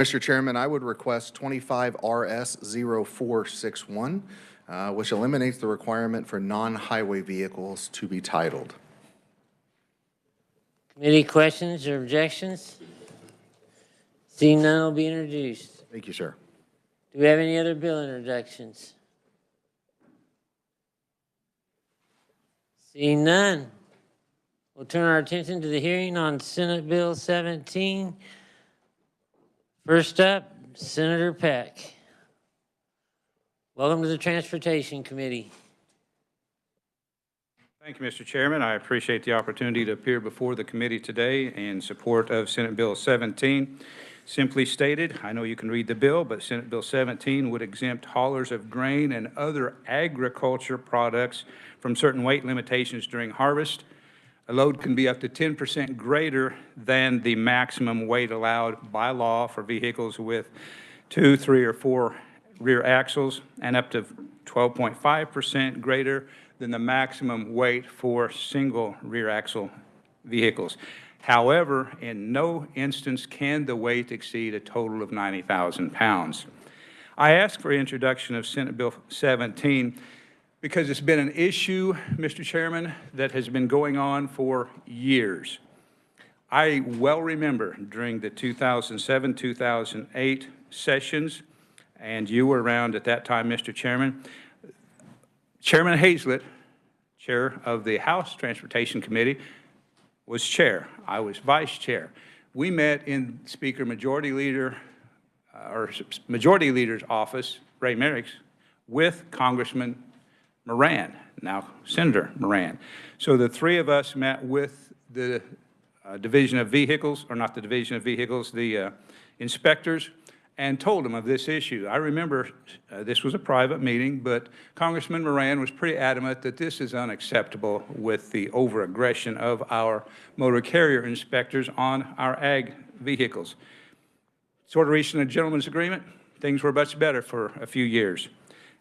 Mr. Chairman, I would request 25 RS 0461, which eliminates the requirement for non-highway vehicles to be titled. Committee questions or objections? Seeing none will be introduced. Thank you, sir. Do we have any other bill introductions? Seeing none, we'll turn our attention to the hearing on Senate Bill 17. First up, Senator Peck. Welcome to the Transportation Committee. Thank you, Mr. Chairman. I appreciate the opportunity to appear before the committee today in support of Senate Bill 17. Simply stated, I know you can read the bill, but Senate Bill 17 would exempt haulers of grain and other agriculture products from certain weight limitations during harvest. A load can be up to 10% greater than the maximum weight allowed by law for vehicles with 2, 3, or 4 rear axles, and up to 12.5% greater than the maximum weight for single rear axle vehicles. However, in no instance can the weight exceed a total of 90,000 pounds. I ask for introduction of Senate Bill 17 because it's been an issue, Mr. Chairman, that has been going on for years. I well remember during the 2007-2008 sessions, and you were around at that time, Mr. Chairman, Chairman Hazlett, chair of the House Transportation Committee, was chair. I was vice chair. We met in Speaker Majority Leader's office, Ray Merrick's, with Congressman Moran, now Senator Moran. So the three of us met with the Division of Vehicles, or not the Division of Vehicles, the inspectors, and told them of this issue. I remember this was a private meeting, but Congressman Moran was pretty adamant that this is unacceptable with the over-aggression of our motor carrier inspectors on our ag vehicles. Sort of reaching a gentleman's agreement. Things were much better for a few years.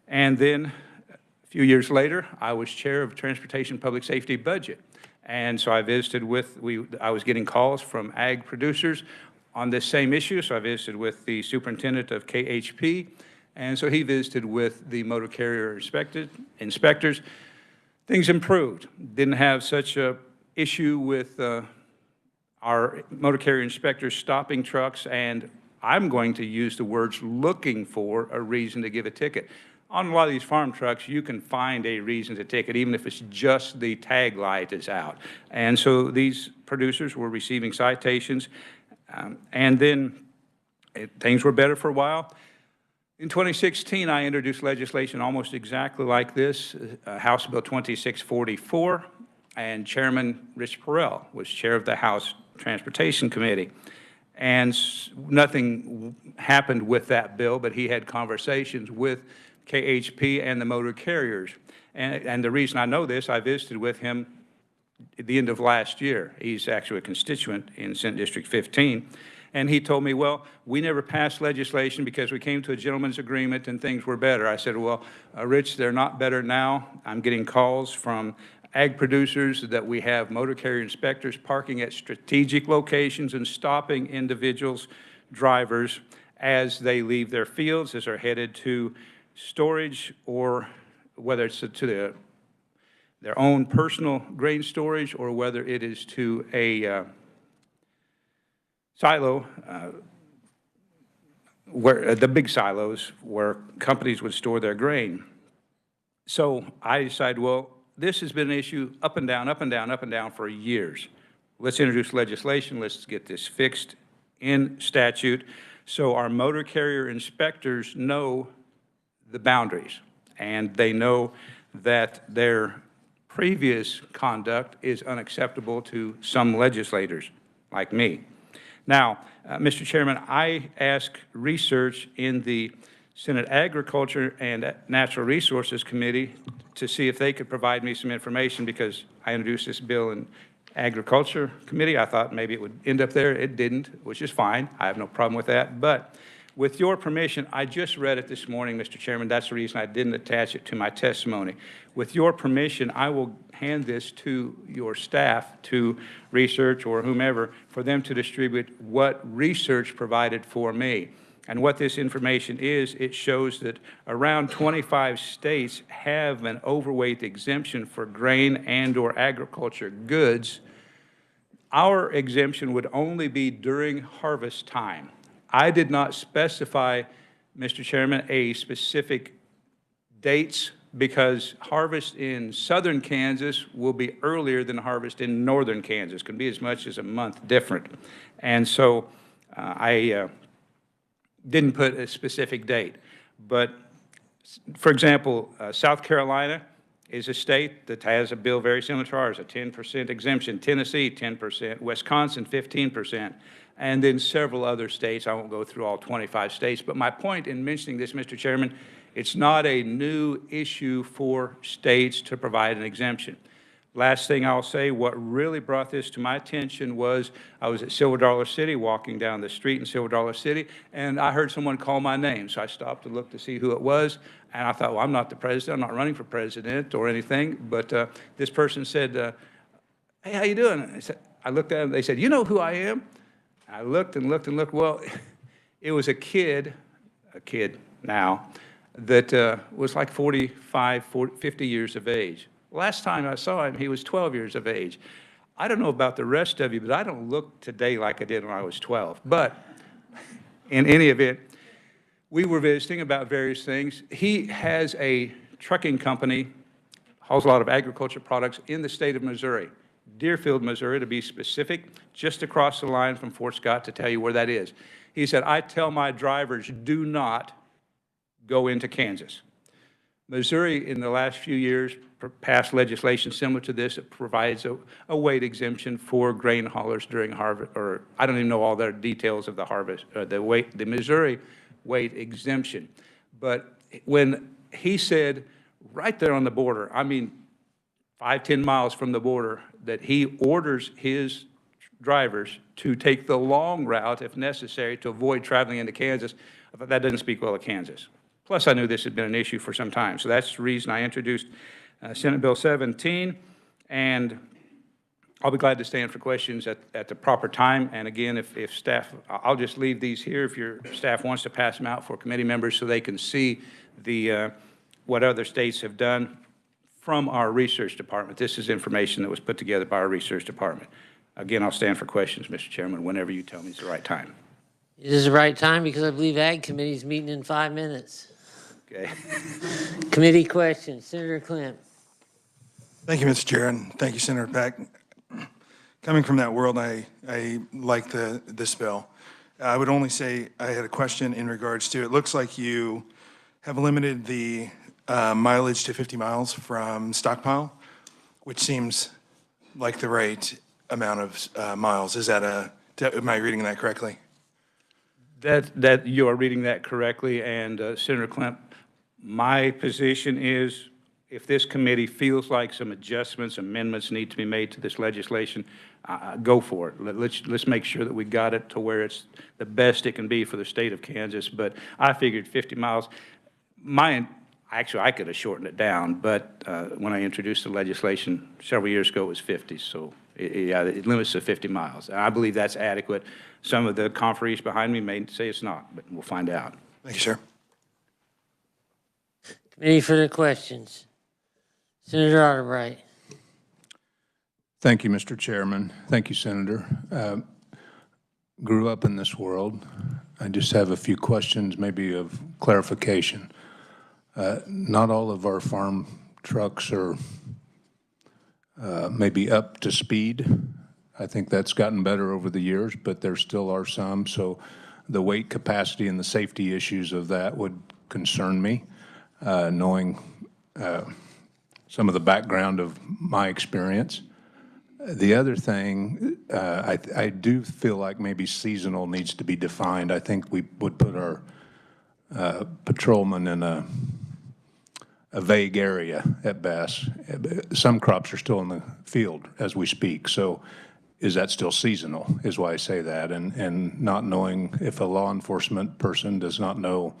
And then a few years later, I was chair of Transportation Public Safety Budget. And so I visited with, I was getting calls from ag producers on this same issue, so I visited with the superintendent of KHP, and so he visited with the motor carrier inspectors. Things improved. Didn't have such a issue with our motor carrier inspectors stopping trucks, and I'm going to use the words looking for a reason to give a ticket. On a lot of these farm trucks, you can find a reason to ticket, even if it's just the tag light is out. And so these producers were receiving citations. And then things were better for a while. In 2016, I introduced legislation almost exactly like this, House Bill 2644, and Chairman Rich Perrell was chair of the House Transportation Committee. And nothing happened with that bill, but he had conversations with KHP and the motor carriers. And the reason I know this, I visited with him at the end of last year. He's actually a constituent in Senate District 15. And he told me, well, we never passed legislation because we came to a gentleman's agreement and things were better. I said, well, Rich, they're not better now. I'm getting calls from ag producers that we have motor carrier inspectors parking at strategic locations and stopping individuals, drivers, as they leave their fields, as they're headed to storage, or whether it's to their own personal grain storage, or whether it is to a silo, where the big silos where companies would store their grain. So I decided, well, this has been an issue up and down, up and down, up and down for years. Let's introduce legislation. Let's get this fixed in statute so our motor carrier inspectors know the boundaries, and they know that their previous conduct is unacceptable to some legislators like me. Now, Mr. Chairman, I asked research in the Senate Agriculture and Natural Resources Committee to see if they could provide me some information, because I introduced this bill in Agriculture Committee. I thought maybe it would end up there. It didn't, which is fine. I have no problem with that. But With your permission, I just read it this morning, Mr. Chairman. That's the reason I didn't attach it to my testimony. With your permission, I will hand this to your staff to research or whomever for them to distribute what research provided for me. And what this information is, it shows that around 25 states have an overweight exemption for grain and/or agriculture goods. Our exemption would only be during harvest time. I did not specify, Mr. Chairman, a specific dates because harvest in southern Kansas will be earlier than harvest in northern Kansas. It can be as much as a month different. And so I didn't put a specific date. But, for example, South Carolina is a state that has a bill very similar to ours, a 10% exemption. Tennessee, 10%. Wisconsin, 15%. And then several other states. I won't go through all 25 states. But my point in mentioning this, Mr. Chairman, it's not a new issue for states to provide an exemption. Last thing I'll say, what really brought this to my attention was I was at Silver Dollar City, walking down the street in Silver Dollar City, and I heard someone call my name. So I stopped to look to see who it was, and I thought, well, I'm not the president. I'm not running for president or anything. But this person said, hey, how you doing? I looked at them. They said, you know who I am? I looked and looked and looked. Well, it was a kid now, that was like 50 years of age. Last time I saw him, he was 12 years of age. I don't know about the rest of you, but I don't look today like I did when I was 12. But in any event, we were visiting about various things. He has a trucking company, hauls a lot of agriculture products in the state of Missouri. Deerfield, Missouri, to be specific, just across the line from Fort Scott, to tell you where that is. He said, I tell my drivers, do not go into Kansas. Missouri, in the last few years, passed legislation similar to this. It provides a weight exemption for grain haulers during harvest, or I don't even know all the details of the harvest, the Missouri weight exemption. But when he said, right there on the border, I mean, 5-10 miles from the border, that he orders his drivers to take the long route, if necessary, to avoid traveling into Kansas. I thought that doesn't speak well of Kansas. Plus, I knew this had been an issue for some time. So that's the reason I introduced Senate Bill 17. And I'll be glad to stand for questions at the proper time. And again, if staff, I'll just leave these here if your staff wants to pass them out for committee members so they can see what other states have done from our research department. This is information that was put together by our research department. Again, I'll stand for questions, Mr. Chairman, whenever you tell me it's the right time. It is the right time because I believe Ag Committee is meeting in 5 minutes. Okay. Committee questions. Senator Klemp. Thank you, Mr. Chair, and thank you, Senator Peck. Coming from that world, I like this bill. I would only say I had a question in regards to, it looks like you have limited the mileage to 50 miles from stockpile, which seems like the right amount of miles. Is that am I reading that correctly? That you are reading that correctly, and Senator Klemp, my position is if this committee feels like some adjustments, amendments need to be made to this legislation, go for it. Let's make sure that we got it to where it's the best it can be for the state of Kansas. But I figured 50 miles. Actually, I could have shortened it down, but when I introduced the legislation several years ago, it was 50. So it limits to 50 miles. And I believe that's adequate. Some of the conferees behind me may say it's not, but we'll find out. Thank you, sir. Any further questions? Senator Arterbright. Thank you, Mr. Chairman. Thank you, Senator. Grew up in this world. I just have a few questions, maybe of clarification. Not all of our farm trucks are maybe up to speed. I think that's gotten better over the years, but there still are some. So the weight capacity and the safety issues of that would concern me, knowing some of the background of my experience. The other thing, I do feel like maybe seasonal needs to be defined. I think we would put our patrolmen in a vague area at best. Some crops are still in the field as we speak. So is that still seasonal, is why I say that. And not knowing if a law enforcement person does not know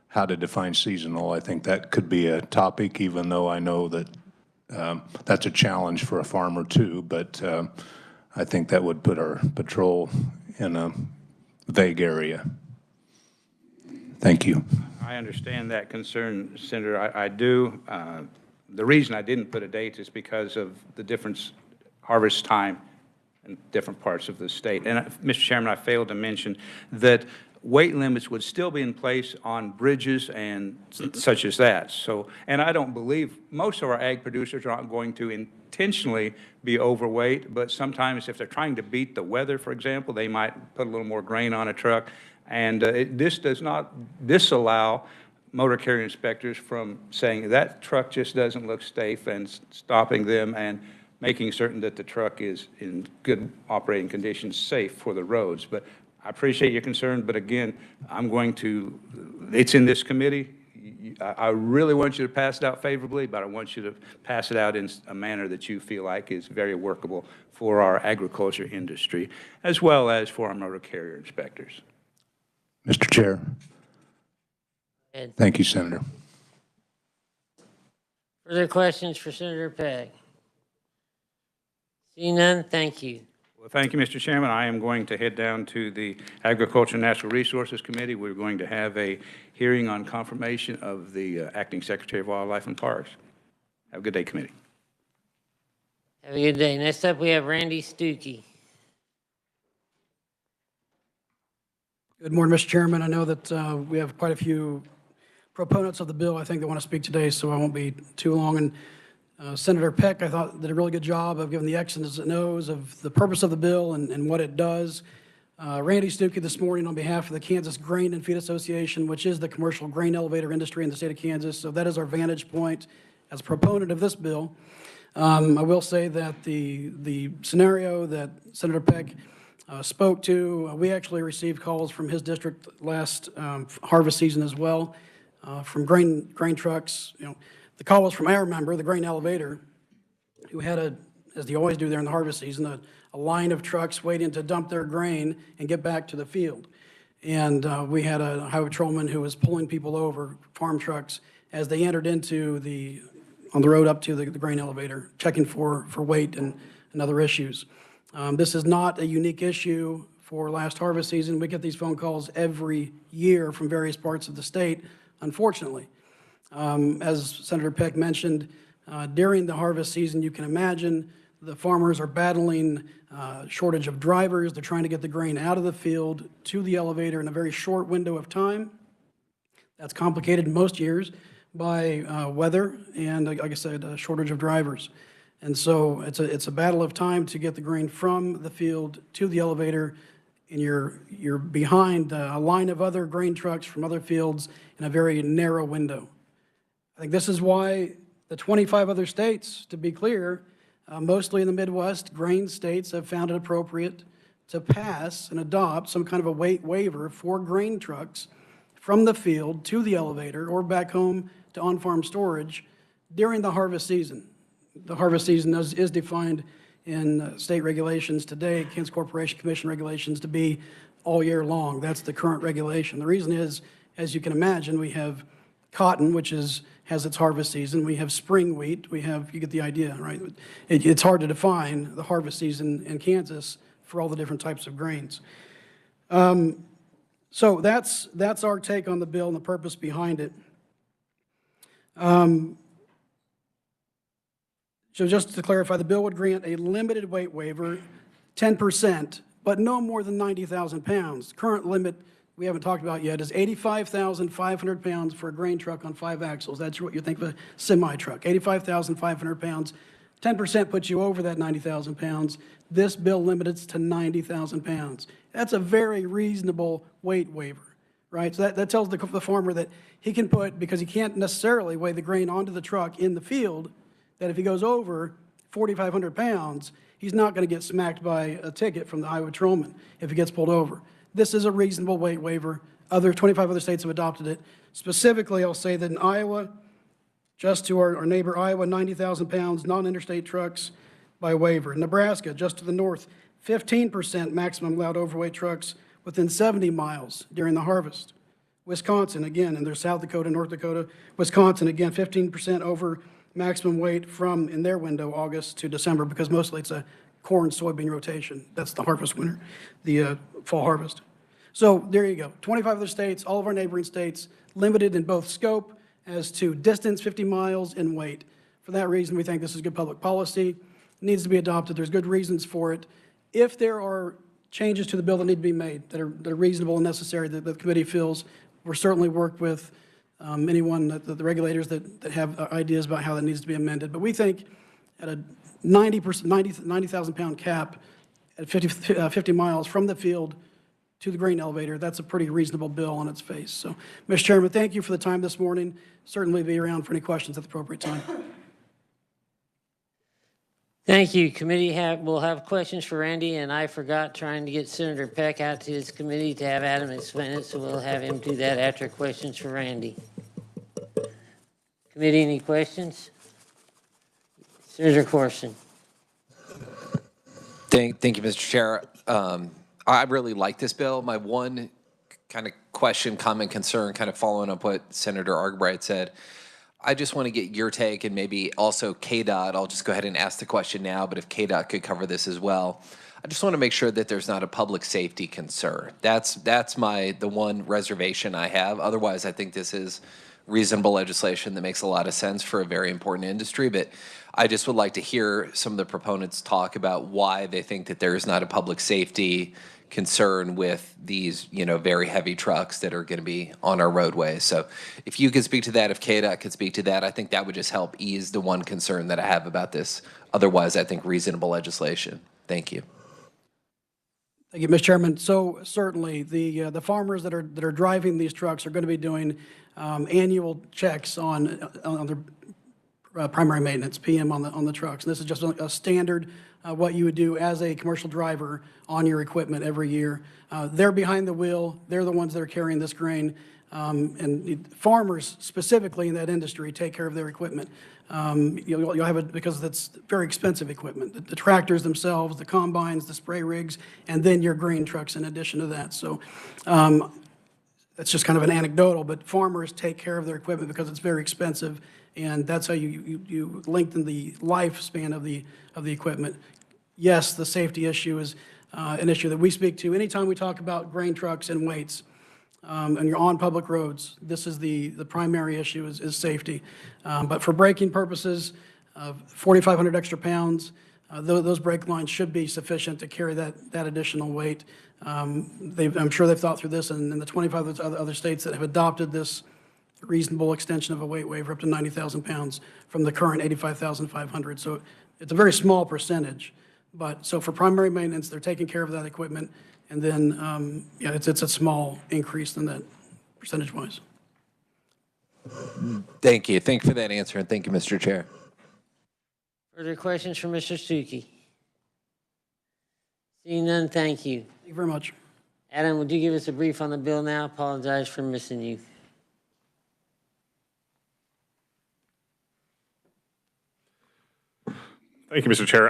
how to define seasonal, I think that could be a topic, even though I know that that's a challenge for a farmer too. But I think that would put our patrol in a vague area. Thank you. I understand that concern, Senator. I do. The reason I didn't put a date is because of the difference harvest time in different parts of the state. And, Mr. Chairman, I failed to mention that weight limits would still be in place on bridges and such as that. So, and I don't believe most of our ag producers are not going to intentionally be overweight, but sometimes if they're trying to beat the weather, for example, they might put a little more grain on a truck. And this does not disallow motor carrier inspectors from saying that truck just doesn't look safe and stopping them and making certain that the truck is in good operating conditions, safe for the roads. But I appreciate your concern, but again, it's in this committee. I really want you to pass it out favorably, but I want you to pass it out in a manner that you feel like is very workable for our agriculture industry, as well as for our motor carrier inspectors. Mr. Chair. Ed. Thank you, Senator. Further questions for Senator Peck? See none, thank you. Well, thank you, Mr. Chairman. I am going to head down to the Agriculture and Natural Resources Committee. We're going to have a hearing on confirmation of the Acting Secretary of Wildlife and Parks. Have a good day, committee. Have a good day. Next up, we have Randy Stuckey. Good morning, Mr. Chairman. I know that we have quite a few proponents of the bill, I think, that want to speak today, so I won't be too long. And Senator Peck, I thought, did a really good job of giving the X's and O's of the purpose of the bill and what it does. Randy Stuckey this morning on behalf of the Kansas Grain and Feed Association, which is the commercial grain elevator industry in the state of Kansas. So that is our vantage point as a proponent of this bill. I will say that the scenario that Senator Peck spoke to, we actually received calls from his district last harvest season as well, from grain trucks. You know, the call was from our member, the grain elevator, who had as they always do there in the harvest season, a line of trucks waiting to dump their grain and get back to the field. And we had a highway patrolman who was pulling people over, farm trucks, as they entered into on the road up to the grain elevator, checking for weight and other issues. This is not a unique issue for last harvest season. We get these phone calls every year from various parts of the state, unfortunately. As Senator Peck mentioned, during the harvest season, you can imagine the farmers are battling shortage of drivers. They're trying to get the grain out of the field to the elevator in a very short window of time. That's complicated most years by weather and, like I said, a shortage of drivers. And so it's a battle of time to get the grain from the field to the elevator, and you're behind a line of other grain trucks from other fields in a very narrow window. I think this is why the 25 other states, to be clear, mostly in the Midwest, grain states have found it appropriate to pass and adopt some kind of a weight waiver for grain trucks from the field to the elevator or back home to on-farm storage during the harvest season. The harvest season is defined in state regulations today, Kansas Corporation Commission regulations, to be all year long. That's the current regulation. The reason is, as you can imagine, we have cotton, which has its harvest season. We have spring wheat. You get the idea, right? It's hard to define the harvest season in Kansas for all the different types of grains. So that's our take on the bill and the purpose behind it. So just to clarify, the bill would grant a limited weight waiver, 10%, but no more than 90,000 pounds. Current limit we haven't talked about yet is 85,500 pounds for a grain truck on 5 axles. That's what you think of a semi-truck, 85,500 pounds. 10% puts you over that 90,000 pounds. This bill limits it to 90,000 pounds. That's a very reasonable weight waiver, right? So that tells the farmer that he can put, because he can't necessarily weigh the grain onto the truck in the field, that if he goes over 4,500 pounds, he's not going to get smacked by a ticket from the highway patrolman if he gets pulled over. This is a reasonable weight waiver. 25 other states have adopted it. Specifically, I'll say that in Iowa, just to our neighbor Iowa, 90,000 pounds, non-interstate trucks by waiver. In Nebraska, just to the north, 15% maximum allowed overweight trucks within 70 miles during the harvest. Wisconsin, again, and there's South Dakota, North Dakota, Wisconsin, again, 15% over maximum weight from, in their window, August to December, because mostly it's a corn soybean rotation. That's the harvest winter, the fall harvest. So there you go. 25 other states, all of our neighboring states, limited in both scope as to distance, 50 miles, and weight. For that reason, we think this is good public policy. It needs to be adopted. There's good reasons for it. If there are changes to the bill that need to be made that are reasonable and necessary that the committee feels, we'll certainly work with anyone, the regulators that have ideas about how that needs to be amended. But we think at a 90,000 pound cap at 50 miles from the field to the grain elevator, that's a pretty reasonable bill on its face. So, Mr. Chairman, thank you for the time this morning. Certainly be around for any questions at the appropriate time. Thank you. Committee will have questions for Randy, and I forgot trying to get Senator Peck out to his committee to have Adam explain it, so we'll have him do that after questions for Randy. Committee, any questions? Senator Corson. Thank you, Mr. Chair. I really like this bill. My one kind of question, comment, concern, kind of following up what Senator Argbright said, I just want to get your take, and maybe also KDOT. I'll just go ahead and ask the question now, but if KDOT could cover this as well. I just want to make sure that there's not a public safety concern. That's the one reservation I have. Otherwise, I think this is reasonable legislation that makes a lot of sense for a very important industry. But I just would like to hear some of the proponents talk about why they think that there is not a public safety concern with these, very heavy trucks that are going to be on our roadways. So if you could speak to that, if KDOT could speak to that, I think that would just help ease the one concern that I have about this. Otherwise, I think reasonable legislation. Thank you. Thank you, Mr. Chairman. So certainly, the farmers that are driving these trucks are going to be doing annual checks on their primary maintenance, PM, on the trucks. And this is just a standard what you would do as a commercial driver on your equipment every year. They're behind the wheel. They're the ones that are carrying this grain. And farmers specifically in that industry take care of their equipment. You'll have it because it's very expensive equipment. The tractors themselves, the combines, the spray rigs, and then your grain trucks in addition to that. So that's just kind of an anecdotal, but farmers take care of their equipment because it's very expensive, and that's how you lengthen the lifespan of the equipment. Yes, the safety issue is an issue that we speak to anytime we talk about grain trucks and weights. And you're on public roads, this is the primary issue is safety. But for braking purposes, 4,500 extra pounds, those brake lines should be sufficient to carry that additional weight. I'm sure they've thought through this, and in the 25 other states that have adopted this reasonable extension of a weight waiver up to 90,000 pounds from the current 85,500. So it's a very small percentage. But so for primary maintenance, they're taking care of that equipment. And then, it's a small increase in that percentage-wise. Thank you. Thank you for that answer, and thank you, Mr. Chair. Further questions for Mr. Stuckey? Seeing none, thank you. Thank you very much. Adam, would you give us a brief on the bill now? Apologize for missing you. Thank you, Mr. Chair.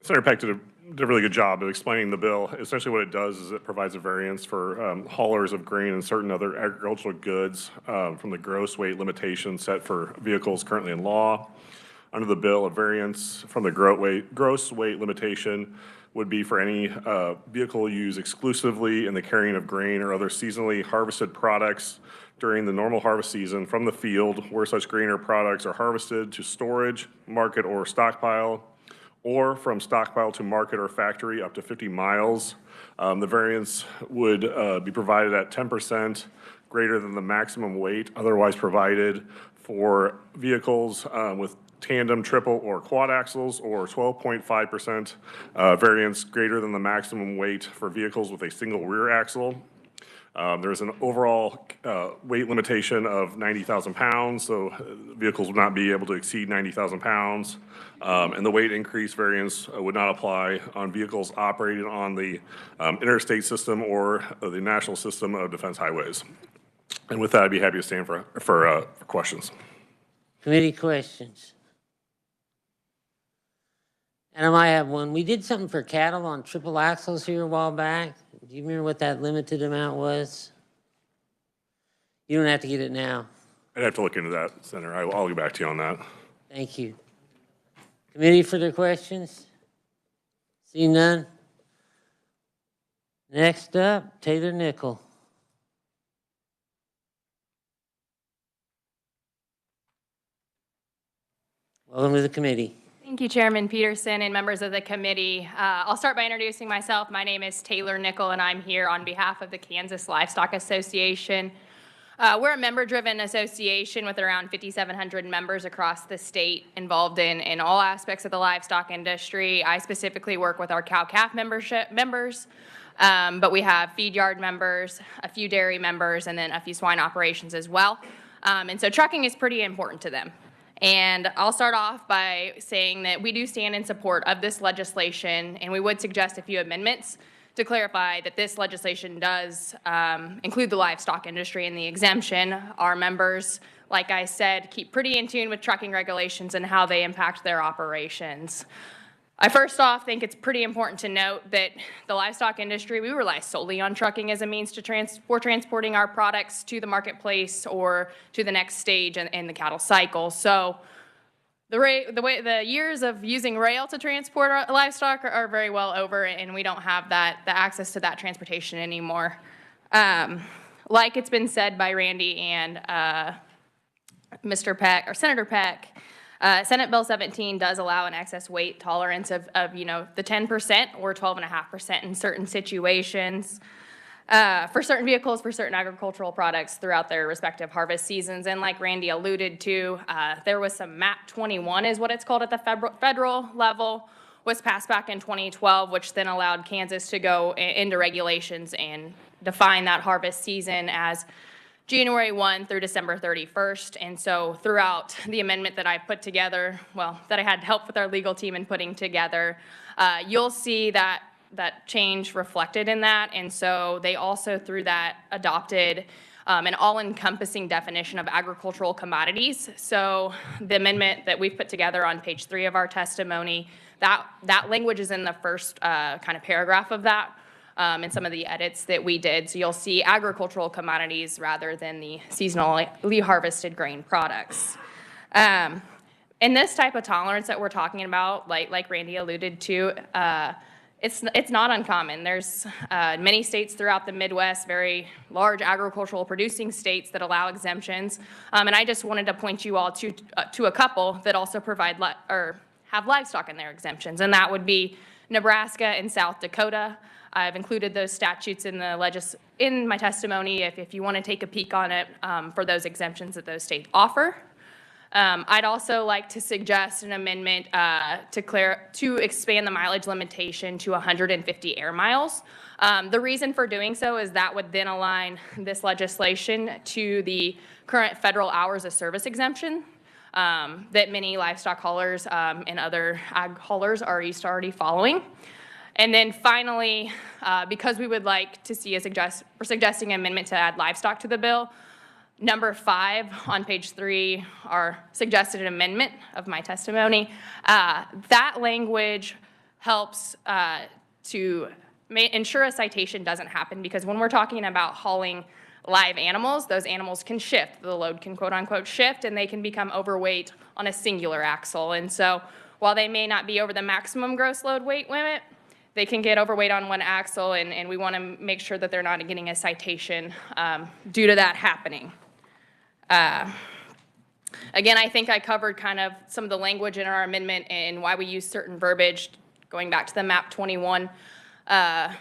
Senator Peck did a really good job of explaining the bill. Essentially what it does is it provides a variance for haulers of grain and certain other agricultural goods from the gross weight limitation set for vehicles currently in law. Under the bill, a variance from the gross weight limitation would be for any vehicle used exclusively in the carrying of grain or other seasonally harvested products during the normal harvest season from the field where such grain or products are harvested to storage, market, or stockpile, or from stockpile to market or factory up to 50 miles. The variance would be provided at 10% greater than the maximum weight otherwise provided for vehicles with tandem, triple, or quad axles, or 12.5% variance greater than the maximum weight for vehicles with a single rear axle. There's an overall weight limitation of 90,000 pounds, so vehicles would not be able to exceed 90,000 pounds. And the weight increase variance would not apply on vehicles operating on the interstate system or the national system of defense highways. And with that, I'd be happy to stand for questions. Committee questions. Adam, I have one. We did something for cattle on triple axles here a while back. Do you remember what that limited amount was? You don't have to get it now. I'd have to look into that, Senator. I'll get back to you on that. Thank you. Committee, further questions? See none? Next up, Taylor Nickel. Welcome to the committee. Thank you, Chairman Peterson and members of the committee. I'll start by introducing myself. My name is Taylor Nickel, and I'm here on behalf of the Kansas Livestock Association. We're a member-driven association with around 5,700 members across the state involved in all aspects of the livestock industry. I specifically work with our cow-calf members, but we have feed yard members, a few dairy members, and then a few swine operations as well. And so trucking is pretty important to them. And I'll start off by saying that we do stand in support of this legislation, and we would suggest a few amendments to clarify that this legislation does include the livestock industry in the exemption. Our members, like I said, keep pretty in tune with trucking regulations and how they impact their operations. I first off think it's pretty important to note that the livestock industry, we rely solely on trucking as a means to for transporting our products to the marketplace or to the next stage in the cattle cycle. So the years of using rail to transport our livestock are very well over, and we don't have the access to that transportation anymore. Like it's been said by Randy and Mr. Peck, or Senator Peck, Senate Bill 17 does allow an excess weight tolerance of the 10% or 12.5% in certain situations for certain vehicles, for certain agricultural products throughout their respective harvest seasons. And like Randy alluded to, there was some MAP 21 is what it's called at the federal level, was passed back in 2012, which then allowed Kansas to go into regulations and define that harvest season as January 1 through December 31st. And so throughout the amendment that I put together, that I had help with our legal team in putting together, you'll see that change reflected in that. And so they also, through that, adopted an all-encompassing definition of agricultural commodities. So the amendment that we've put together on page 3 of our testimony, that language is in the first kind of paragraph of that. And some of the edits that we did. So you'll see agricultural commodities rather than the seasonally harvested grain products. And this type of tolerance that we're talking about, like Randy alluded to, it's not uncommon. There's many states throughout the Midwest, very large agricultural producing states that allow exemptions. And I just wanted to point you all to a couple that also provide or have livestock in their exemptions, and that would be Nebraska and South Dakota. I've included those statutes in my testimony if you want to take a peek on it for those exemptions that those states offer. I'd also like to suggest an amendment to expand the mileage limitation to 150 air miles. The reason for doing so is that would then align this legislation to the current federal hours of service exemption that many livestock haulers and other ag haulers are already following. And then finally, because we would like to see we're suggesting an amendment to add livestock to the bill, number 5 on page 3, our suggested amendment of my testimony, that language helps to ensure a citation doesn't happen, because when we're talking about hauling live animals, those animals can shift. The load can quote unquote shift, and they can become overweight on a singular axle. And so while they may not be over the maximum gross load weight limit, they can get overweight on one axle, and we want to make sure that they're not getting a citation due to that happening. Again, I think I covered kind of some of the language in our amendment and why we use certain verbiage going back to the MAP 21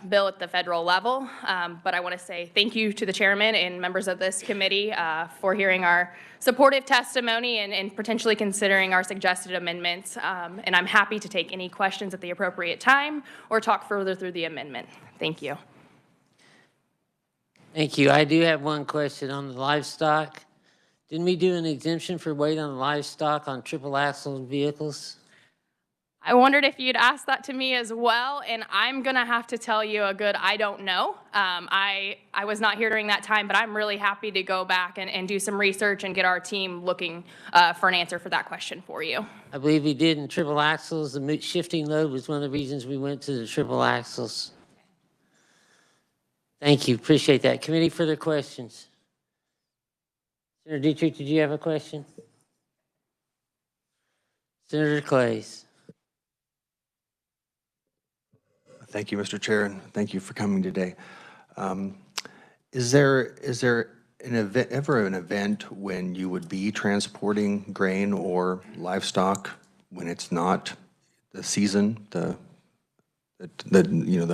bill at the federal level. But I want to say thank you to the chairman and members of this committee for hearing our supportive testimony and potentially considering our suggested amendments. And I'm happy to take any questions at the appropriate time or talk further through the amendment. Thank you. Thank you. I do have one question on the livestock. Didn't we do an exemption for weight on livestock on triple axle vehicles? I wondered if you'd ask that to me as well, and I'm gonna have to tell you a good I don't know. I was not here during that time, but I'm really happy to go back and do some research and get our team looking for an answer for that question for you. I believe we did in triple axles. The shifting load was one of the reasons we went to the triple axles. Thank you, appreciate that. Committee, further questions? Senator Dietrich, did you have a question? Senator Clays. Thank you, Mr. Chair, and thank you for coming today. Is there ever an event when you would be transporting grain or livestock when it's not the season, the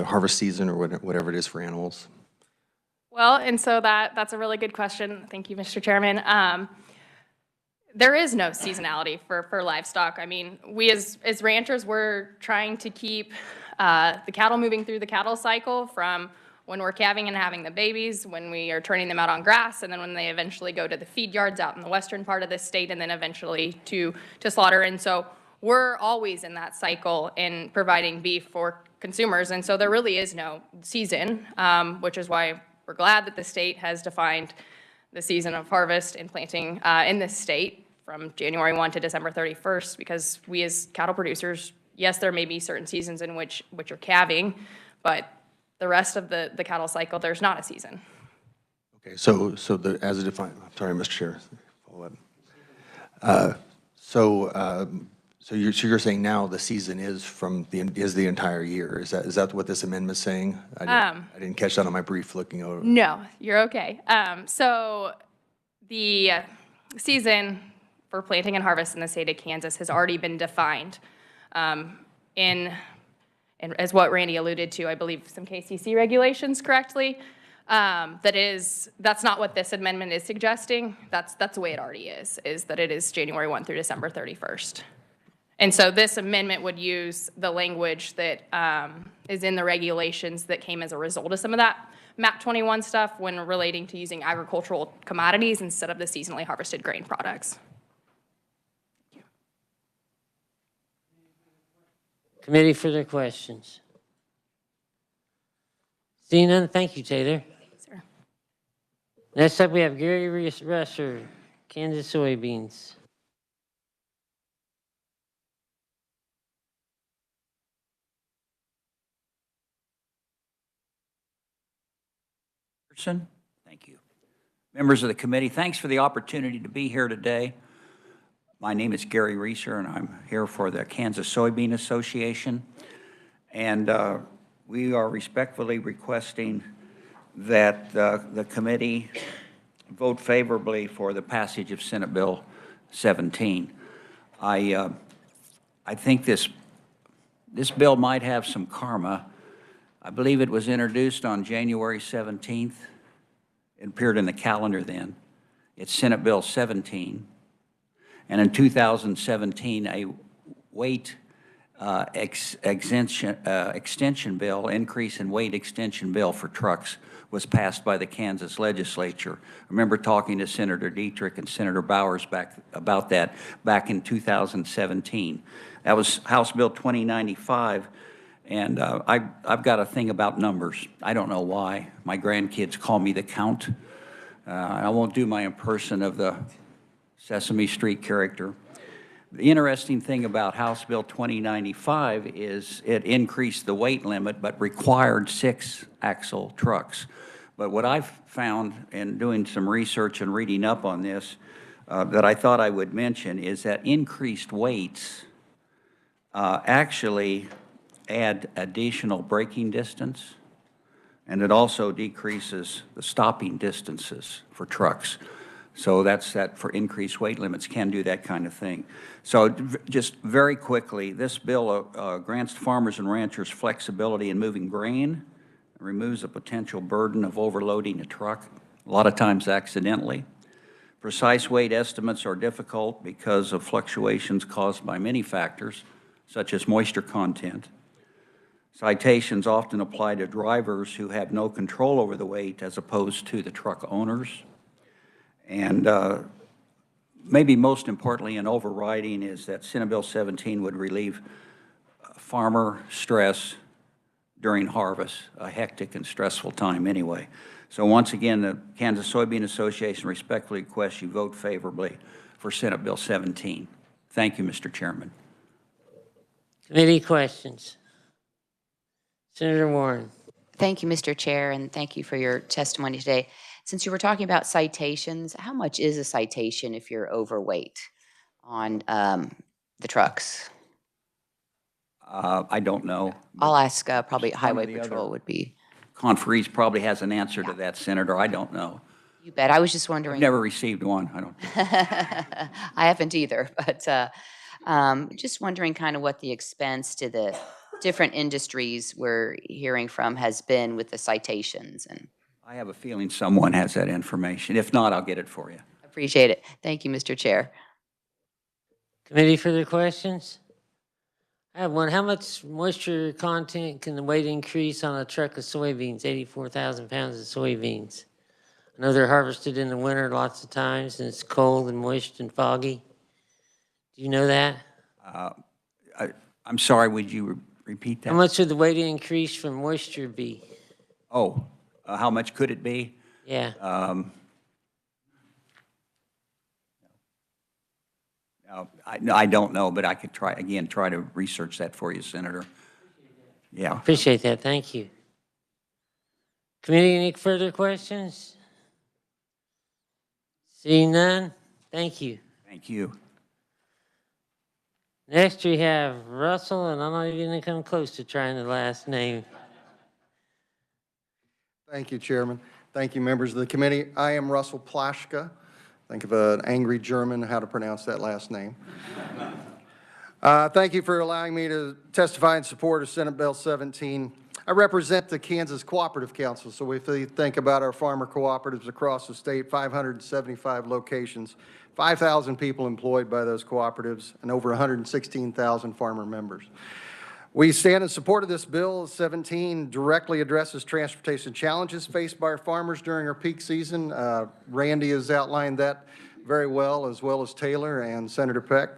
harvest season or whatever it is for animals? Well, and so that's a really good question. Thank you, Mr. Chairman. There is no seasonality for livestock. I mean, we as ranchers, we're trying to keep the cattle moving through the cattle cycle from when we're calving and having the babies, when we are turning them out on grass, and then when they eventually go to the feed yards out in the western part of the state, and then eventually to slaughter. And so we're always in that cycle in providing beef for consumers. And so there really is no season, which is why we're glad that the state has defined the season of harvest and planting in this state from January 1 to December 31st, because we as cattle producers, yes, there may be certain seasons in which are calving, but the rest of the cattle cycle, there's not a season. Okay, so as a defined, I'm sorry, Mr. Chair, follow up. So you're saying now the season is the entire year? Is that what this amendment's saying? I didn't catch that on my brief looking over. No, you're okay. So the season for planting and harvest in the state of Kansas has already been defined and as what Randy alluded to, I believe some KCC regulations correctly. That's not what this amendment is suggesting. That's the way it already is that it is January 1 through December 31st. And so this amendment would use the language that is in the regulations that came as a result of some of that MAP 21 stuff when relating to using agricultural commodities instead of the seasonally harvested grain products. Committee, further questions? Seeing none, thank you, Taylor. Sir. Next up, we have Gary Russer, Kansas soybeans. Thank you. Members of the committee, thanks for the opportunity to be here today. My name is Gary Reeser, and I'm here for the Kansas Soybean Association. And we are respectfully requesting that the committee vote favorably for the passage of Senate Bill 17. I think this bill might have some karma. I believe it was introduced on January 17th. It appeared in the calendar then. It's Senate Bill 17. And in 2017, a weight extension bill, increase in weight extension bill for trucks was passed by the Kansas Legislature. I remember talking to Senator Dietrich and Senator Bowers about that back in 2017. That was House Bill 2095. And I've got a thing about numbers. I don't know why. My grandkids call me the Count. I won't do my impression of the Sesame Street character. The interesting thing about House Bill 2095 is it increased the weight limit but required 6-axle trucks. But what I've found in doing some research and reading up on this that I thought I would mention is that increased weights actually add additional braking distance, and it also decreases the stopping distances for trucks. So that's that for increased weight limits can do that kind of thing. So just very quickly, this bill grants farmers and ranchers flexibility in moving grain, removes a potential burden of overloading a truck, a lot of times accidentally. Precise weight estimates are difficult because of fluctuations caused by many factors, such as moisture content. Citations often apply to drivers who have no control over the weight as opposed to the truck owners. And maybe most importantly in overriding is that Senate Bill 17 would relieve farmer stress during harvest, a hectic and stressful time anyway. So once again, the Kansas Soybean Association respectfully requests you vote favorably for Senate Bill 17. Thank you, Mr. Chairman. Committee questions? Senator Warren. Thank you, Mr. Chair, and thank you for your testimony today. Since you were talking about citations, how much is a citation if you're overweight on the trucks? I don't know. I'll ask probably Highway the Patrol other- would be. Conferees probably has an answer to that, Senator. I don't know. You bet. I was just I've wondering. never received one. I don't. I haven't either, but just wondering kind of what the expense to the different industries we're hearing from has been with the citations, and I have a feeling someone has that information. If not, I'll get it for you. appreciate it. Thank you, Mr. Chair. Committee further questions? I have one. How much moisture content can the weight increase on a truck of soybeans, 84,000 pounds of soybeans? I know they're harvested in the winter lots of times, and it's cold and moist and foggy. Do you know that? I'm sorry, would you repeat that? How much would the weight increase from moisture be? Oh, how much could it be? Yeah. I don't know, but I could try to research that for you, Senator. Yeah. Appreciate that. Thank you. Committee, any further questions? Seeing none, thank you. Thank you. Next, we have Russell, and I'm not even going to come close to trying the last name. Thank you, Chairman. Thank you, members of the committee. I am Russell Plaschka. Think of an angry German, how to pronounce that last name. Thank you for allowing me to testify in support of Senate Bill 17. I represent the Kansas Cooperative Council, so if we think about our farmer cooperatives across the state, 575 locations, 5,000 people employed by those cooperatives, and over 116,000 farmer members. We stand in support of this bill. 17 directly addresses transportation challenges faced by our farmers during our peak season. Randy has outlined that very well as Taylor and Senator Peck.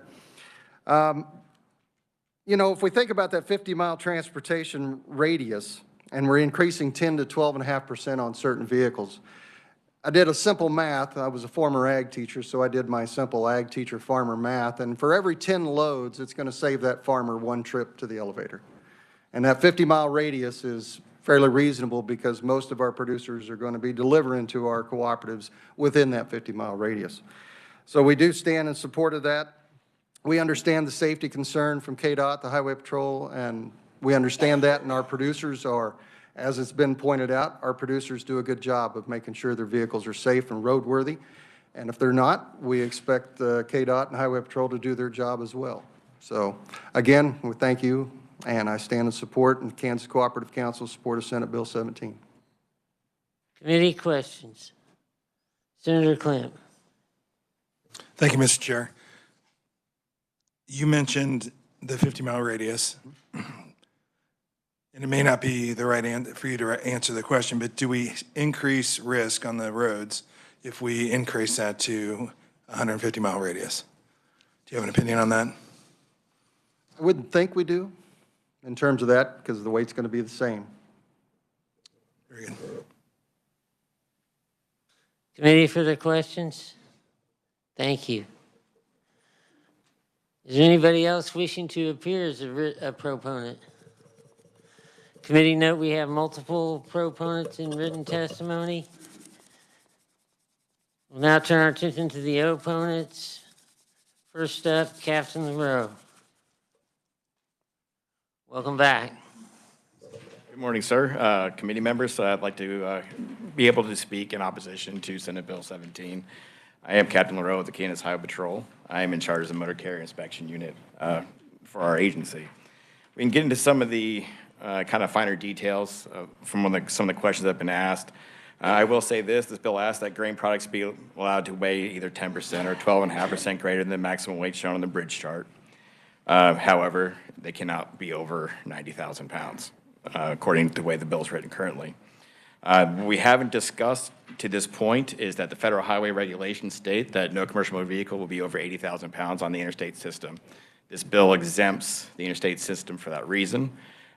You know, if we think about that 50-mile transportation radius, and we're increasing 10 to 12.5% on certain vehicles, I did a simple math. I was a former ag teacher, so I did my simple ag teacher farmer math, and for every 10 loads, it's going to save that farmer one trip to the elevator. And that 50-mile radius is fairly reasonable because most of our producers are going to be delivering to our cooperatives within that 50-mile radius. So we do stand in support of that. We understand the safety concern from KDOT, the Highway Patrol, and we understand that, and our producers are, as it's been pointed out, our producers do a good job of making sure their vehicles are safe and roadworthy. And if they're not, we expect KDOT and Highway Patrol to do their job as well. So again, we thank you, and I stand in support, and Kansas Cooperative Council support of Senate Bill 17. Committee questions? Senator Clamp. Thank you, Mr. Chair. You mentioned the 50-mile radius, and it may not be the right answer for you to answer the question, but do we increase risk on the roads if we increase that to 150-mile radius? Do you have an opinion on that? I wouldn't think we do in terms of that because the weight's going to be the same. Very good. Committee for the questions? Thank you. Is there anybody else wishing to appear as a proponent? Committee note we have multiple proponents in written testimony. We'll now turn our attention to the opponents. First up, Captain LaRoe. Welcome back. Good morning, sir. Committee members, I'd like to be able to speak in opposition to Senate Bill 17. I am Captain LaRoe of the Kansas Highway Patrol. I am in charge of the Motor Carrier Inspection Unit for our agency. We can get into some of the kind of finer details from some of the questions that have been asked. I will say this bill asks that grain products be allowed to weigh either 10% or 12.5% greater than the maximum weight shown on the bridge chart. However, they cannot be over 90,000 pounds, according to the way the bill is written currently. What we haven't discussed to this point is that the federal highway regulations state that no commercial motor vehicle will be over 80,000 pounds on the interstate system. This bill exempts the interstate system for that reason.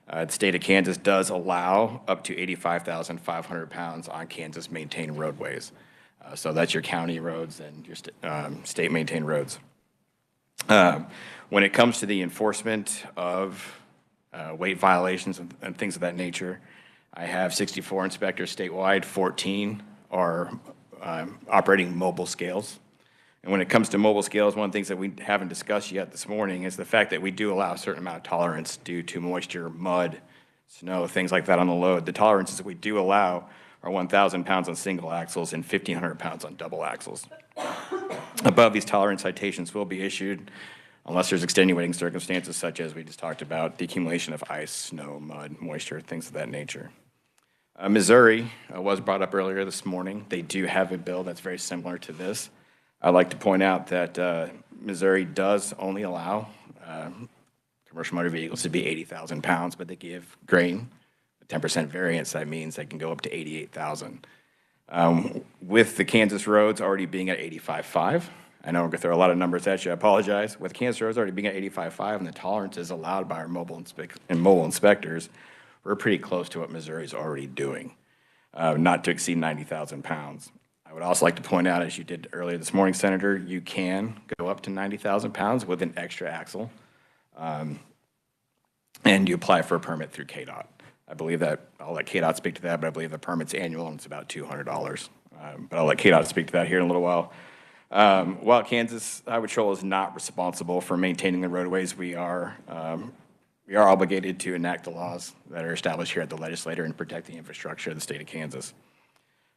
The state of Kansas does allow up to 85,500 pounds on Kansas maintained roadways. So that's your county roads and your state maintained roads. When it comes to the enforcement of weight violations and things of that nature, I have 64 inspectors statewide, 14 are operating mobile scales. And when it comes to mobile scales, one of the things that we haven't discussed yet this morning is the fact that we do allow a certain amount of tolerance due to moisture, mud, snow, things like that on the load. The tolerances that we do allow are 1,000 pounds on single axles and 1,500 pounds on double axles. Above these tolerance citations will be issued unless there's extenuating circumstances such as we just talked about, the accumulation of ice, snow, mud, moisture, things of that nature. Missouri was brought up earlier this morning. They do have a bill that's very similar to this. I'd like to point out that Missouri does only allow commercial motor vehicles to be 80,000 pounds, but they give grain a 10% variance. That means they can go up to 88,000. With the Kansas roads already being at 85.5, I know I'm going to throw a lot of numbers at you. I apologize. With Kansas roads already being at 85.5 and the tolerances allowed by our mobile inspectors, we're pretty close to what Missouri's already doing, not to exceed 90,000 pounds. I would also like to point out, as you did earlier this morning, Senator, you can go up to 90,000 pounds with an extra axle, and you apply for a permit through KDOT. I believe that, I'll let KDOT speak to that, but I believe the permit's annual and it's about $200. But I'll let KDOT speak to that here in a little while. While Kansas Highway Patrol is not responsible for maintaining the roadways, we are obligated to enact the laws that are established here at the legislature and protect the infrastructure of the state of Kansas.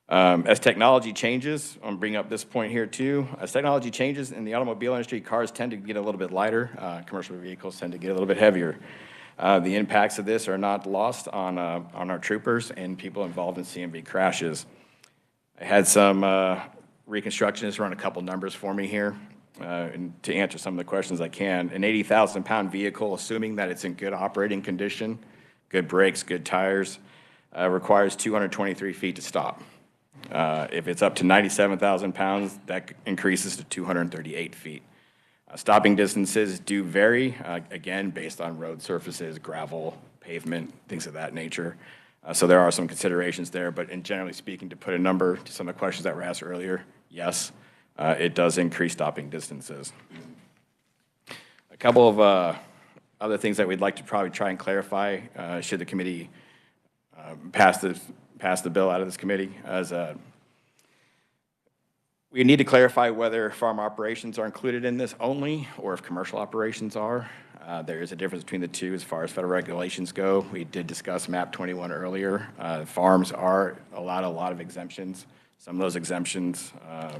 As technology changes, I'm bringing up this point here too. As technology changes in the automobile industry, cars tend to get a little bit lighter. Commercial vehicles tend to get a little bit heavier. The impacts of this are not lost on our troopers and people involved in CMV crashes. I had some reconstructionists run a couple numbers for me here and to answer some of the questions I can. An 80,000-pound vehicle, assuming that it's in good operating condition, good brakes, good tires, requires 223 feet to stop. If it's up to 97,000 pounds, that increases to 238 feet. Stopping distances do vary, again, based on road surfaces, gravel, pavement, things of that nature. So there are some considerations there, but in generally speaking, to put a number to some of the questions that were asked earlier, yes, it does increase stopping distances. A couple of other things that we'd like to probably try and clarify should the committee pass the bill out of this committee. We need to clarify whether farm operations are included in this only, or if commercial operations are. There is a difference between the two as far as federal regulations go. We did discuss MAP 21 earlier. Farms are allowed a lot of exemptions. Some of those exemptions, I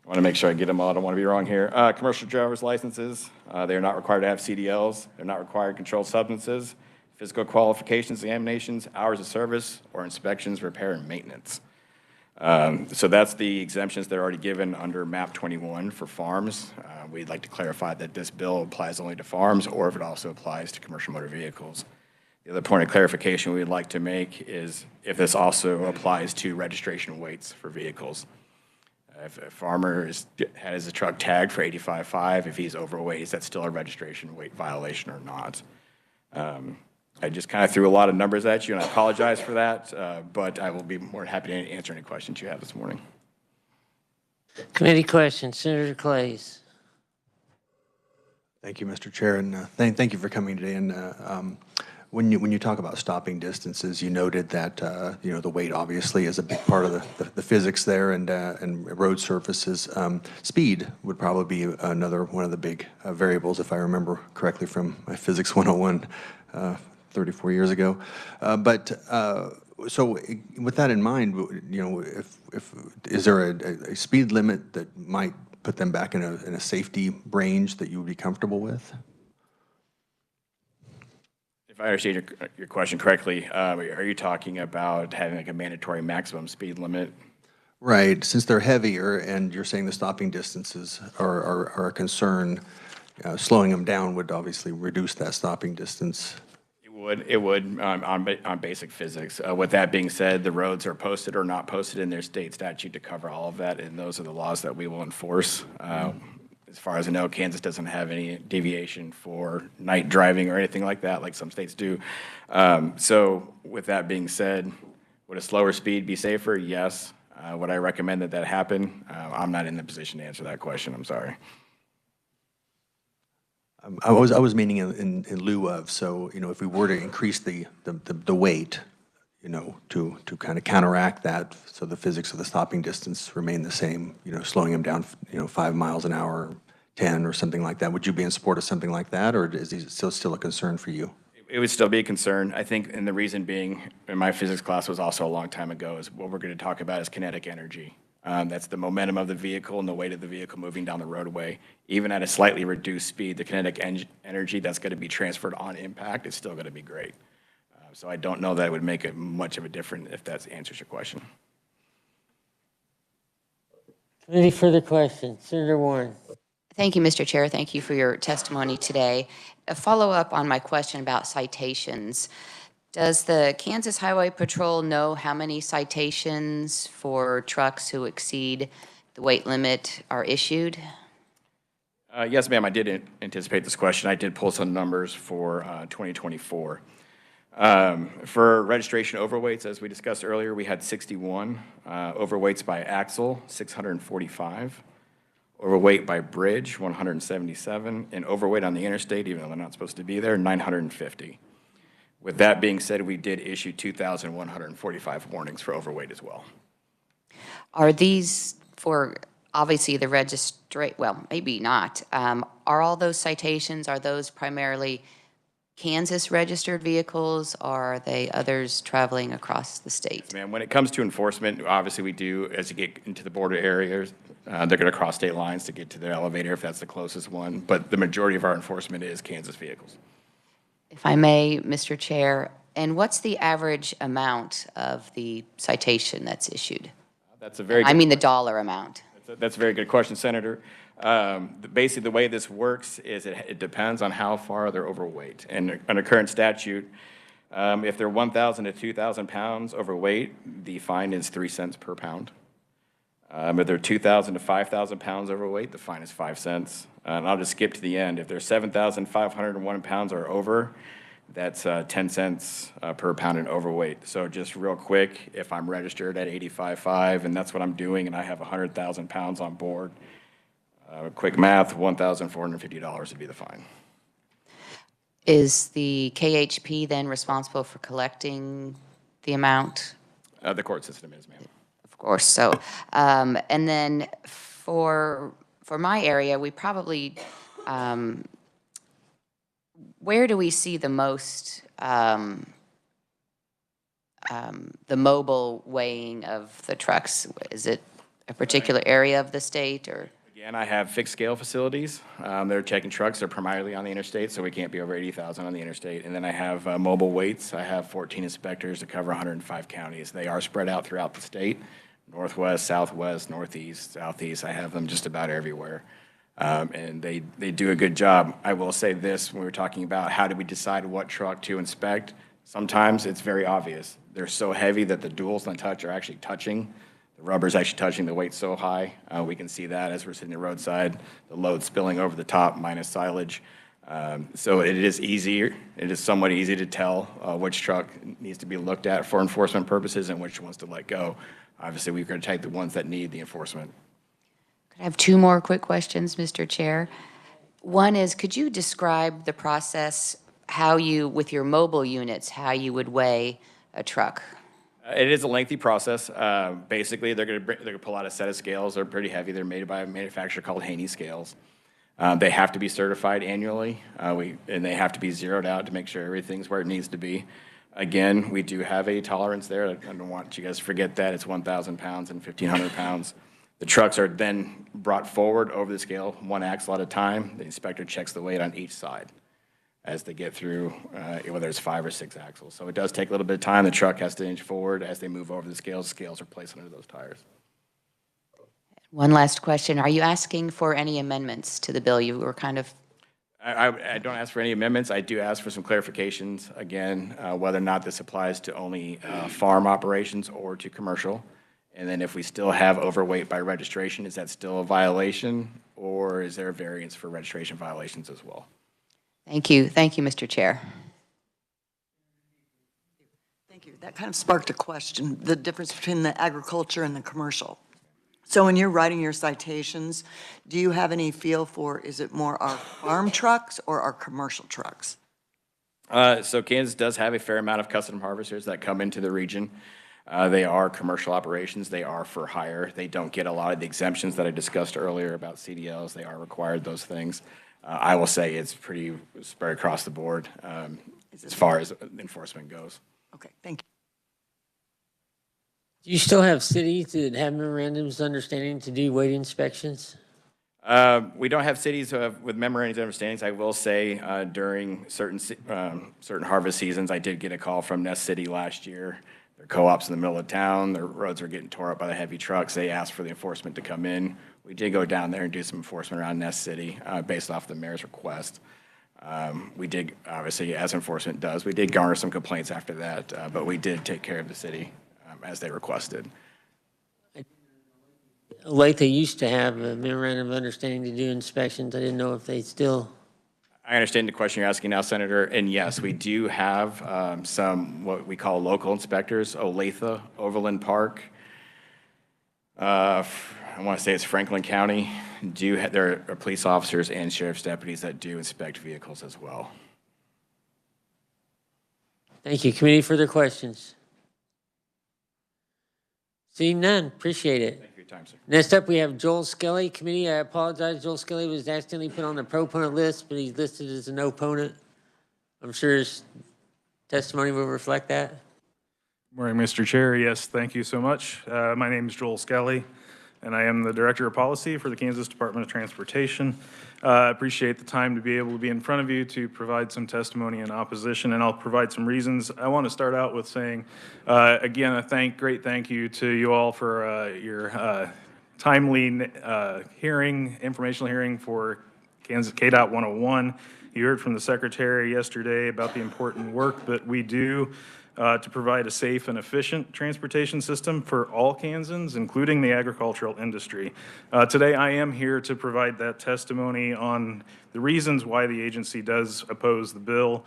want to make sure I get them all. I don't want to be wrong here. Commercial driver's licenses, they are not required to have CDLs. They're not required controlled substances, physical qualifications, examinations, hours of service, or inspections, repair, and maintenance. So that's the exemptions that are already given under MAP 21 for farms. We'd like to clarify that this bill applies only to farms or if it also applies to commercial motor vehicles. The other point of clarification we'd like to make is if this also applies to registration weights for vehicles. If a farmer has a truck tagged for 85.5, if he's overweight, is that still a registration weight violation or not? I just kind of threw a lot of numbers at you, and I apologize for that, but I will be more than happy to answer any questions you have this morning. Committee questions, Senator Clays. Thank you, Mr. Chair, and thank you for coming today. And when you talk about stopping distances, you noted that the weight obviously is a big part of the physics there, and road surfaces. Speed would probably be another one of the big variables, if I remember correctly from my Physics 101 34 years ago. So with that in mind, if is there a speed limit that might put them back in a safety range that you would be comfortable with? If I understand your question correctly, are you talking about having like a mandatory maximum speed limit? Right. Since they're heavier, and you're saying the stopping distances are a concern, slowing them down would obviously reduce that stopping distance. It would on basic physics. With that being said, the roads are posted or not posted in their state statute to cover all of that, and those are the laws that we will enforce. As far as I know, Kansas doesn't have any deviation for night driving or anything like that, like some states do. So with that being said, would a slower speed be safer? Yes. Would I recommend that happen? I'm not in the position to answer that question. I'm sorry. I was meaning in lieu of, so, you know, if we were to increase the weight, you know, to kind of counteract that, so the physics of the stopping distance remain the same, you know, slowing them down, you know, 5 miles an hour, 10 or something like that, would you be in support of something like that, or is it still a concern for you? It would still be a concern, I think, and the reason being, in my physics class was also a long time ago, is what we're going to talk about is kinetic energy. That's the momentum of the vehicle and the weight of the vehicle moving down the roadway. Even at a slightly reduced speed, the kinetic energy that's going to be transferred on impact is still going to be great. So I don't know that it would make much of a difference if that answers your question. Any further questions? Senator Warren. Thank you, Mr. Chair. Thank you for your testimony today. A follow-up on my question about citations. Does the Kansas Highway Patrol know how many citations for trucks who exceed the weight limit are issued? Yes, ma'am, I did anticipate this question. I did pull some numbers for 2024. For registration overweights, as we discussed earlier, we had 61. Overweights by axle, 645. Overweight by bridge, 177. And overweight on the interstate, even though they're not supposed to be there, 950. With that being said, we did issue 2,145 warnings for overweight as well. Are these for, obviously, the well, maybe not. Are all those citations, are those primarily Kansas registered vehicles, or are they others traveling across the state? Yes, ma'am. When it comes to enforcement, obviously we do, as you get into the border areas, they're going to cross state lines to get to their elevator if that's the closest one. But the majority of our enforcement is Kansas vehicles. If I may, Mr. Chair, and what's the average amount of the citation that's issued? That's a very good I mean the dollar amount. That's a very good question, Senator. Basically, the way this works is it depends on how far they're overweight. And under current statute, if they're 1,000 to 2,000 pounds overweight, the fine is 3 cents per pound. If they're 2,000 to 5,000 pounds overweight, the fine is 5 cents. And I'll just skip to the end. If they're 7,501 pounds or over, that's 10 cents per pound in overweight. So just real quick, if I'm registered at 85.5 and that's what I'm doing and I have 100,000 pounds on board, quick math, $1,450 would be the fine. Is the KHP then responsible for collecting the amount? The court system is, ma'am. Of course. So, and then for my area, we probably, where do we see the most, the mobile weighing of the trucks? Is it a particular area of the state, or? Again, I have fixed scale facilities. They're checking trucks. They're primarily on the interstate, so we can't be over 80,000 on the interstate. And then I have mobile weights. I have 14 inspectors that cover 105 counties. They are spread out throughout the state, northwest, southwest, northeast, southeast. I have them just about everywhere. And they do a good job. I will say this, when we were talking about how do we decide what truck to inspect, sometimes it's very obvious. They're so heavy that the duals on the touch are actually touching. The rubber's actually touching, the weight's so high. We can see that as we're sitting the roadside, the load spilling over the top minus silage. So it is easier, it is somewhat easy to tell which truck needs to be looked at for enforcement purposes and which ones to let go. Obviously, we're going to take the ones that need the enforcement. I have two more quick questions, Mr. Chair. One is, could you describe the process, how you, with your mobile units, how you would weigh a truck? It is a lengthy process. Basically, they're going to pull out a set of scales. They're pretty heavy. They're made by a manufacturer called Haney scales. They have to be certified annually, and they have to be zeroed out to make sure everything's where it needs to be. Again, we do have a tolerance there. I don't want you guys to forget that. It's 1,000 pounds and 1,500 pounds. The trucks are then brought forward over the scale, one axle at a time. The inspector checks the weight on each side as they get through, whether it's 5 or 6 axles. So it does take a little bit of time. The truck has to inch forward. As they move over the scales are placed under those tires. One last question. Are you asking for any amendments to the bill? You were kind of... I don't ask for any amendments. I do ask for some clarifications, again, whether or not this applies to only farm operations or to commercial. And then if we still have overweight by registration, is that still a violation? Or is there a variance for registration violations as well? Thank you. Thank you, Mr. Chair. Thank you. That kind of sparked a question, the difference between the agriculture and the commercial. So when you're writing your citations, do you have any feel for, is it more our farm trucks or our commercial trucks? So Kansas does have a fair amount of custom harvesters that come into the region. They are commercial operations. They are for hire. They don't get a lot of the exemptions that I discussed earlier about CDLs. They are required those things. I will say it's pretty spread across the board as far as enforcement goes. Okay, thank you. Do you still have cities that have memorandums of understanding to do weight inspections? We don't have cities with memorandums of understandings. I will say during certain harvest seasons, I did get a call from Ness City last year. Their co-ops in the middle of town, their roads are getting tore up by the heavy trucks. They asked for the enforcement to come in. We did go down there and do some enforcement around Ness City based off the mayor's request. We did, obviously, as enforcement does, we did garner some complaints after that, but we did take care of the city as they requested. Like they used to have a memorandum of understanding to do inspections. I didn't know if they still. I understand the question you're asking now, Senator, and yes, we do have some what we call local inspectors. Olathe, Overland Park, I want to say it's Franklin County. There are police officers and sheriff's deputies that do inspect vehicles as well. Thank you. Committee, further questions? Seeing none, appreciate it. Thank you for your time, sir. Next up, we have Joel Skelly. Committee, I apologize. Joel Skelly was accidentally put on the proponent list, but he's listed as a no opponent. I'm sure his testimony will reflect that. Morning, Mr. Chair. Yes, thank you so much. My name is Joel Skelly, and I am the Director of Policy for the Kansas Department of Transportation. I appreciate the time to be able to be in front of you to provide some testimony in opposition, and I'll provide some reasons. I want to start out with saying, again, a great thank you to you all for your timely informational hearing for Kansas KDOT 101. You heard from the Secretary yesterday about the important work that we do to provide a safe and efficient transportation system for all Kansans, including the agricultural industry. Today, I am here to provide that testimony on the reasons why the agency does oppose the bill.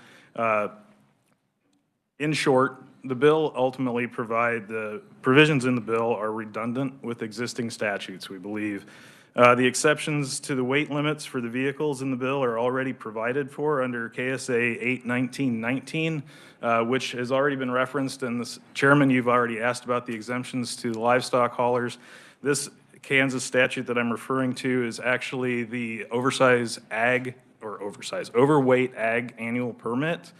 In short, the bill ultimately the provisions in the bill are redundant with existing statutes, we believe. The exceptions to the weight limits for the vehicles in the bill are already provided for under KSA 81919, which has already been referenced. And Chairman, you've already asked about the exemptions to the livestock haulers. This Kansas statute that I'm referring to is actually the overweight ag annual permit.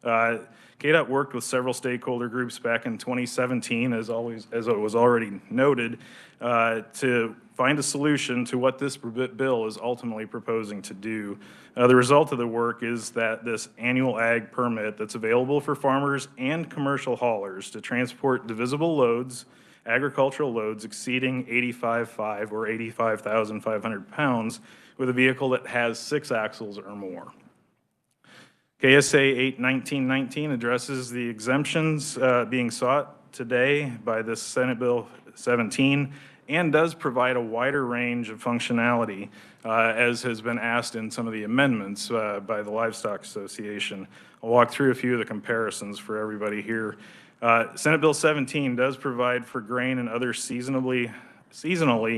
KDOT worked with several stakeholder groups back in 2017, as it was already noted, to find a solution to what this bill is ultimately proposing to do. The result of the work is that this annual ag permit that's available for farmers and commercial haulers to transport divisible loads, agricultural loads exceeding 85.5 or 85,500 pounds with a vehicle that has 6 axles or more. KSA 81919 addresses the exemptions being sought today by this Senate Bill 17 and does provide a wider range of functionality as has been asked in some of the amendments by the Livestock Association. I'll walk through a few of the comparisons for everybody here. Senate Bill 17 does provide for grain and other seasonally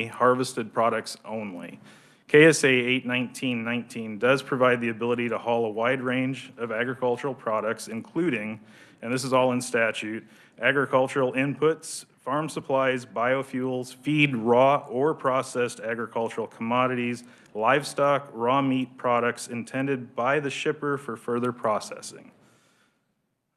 harvested products only. KSA 81919 does provide the ability to haul a wide range of agricultural products, including, and this is all in statute, agricultural inputs, farm supplies, biofuels, feed, raw or processed agricultural commodities, livestock, raw meat products intended by the shipper for further processing.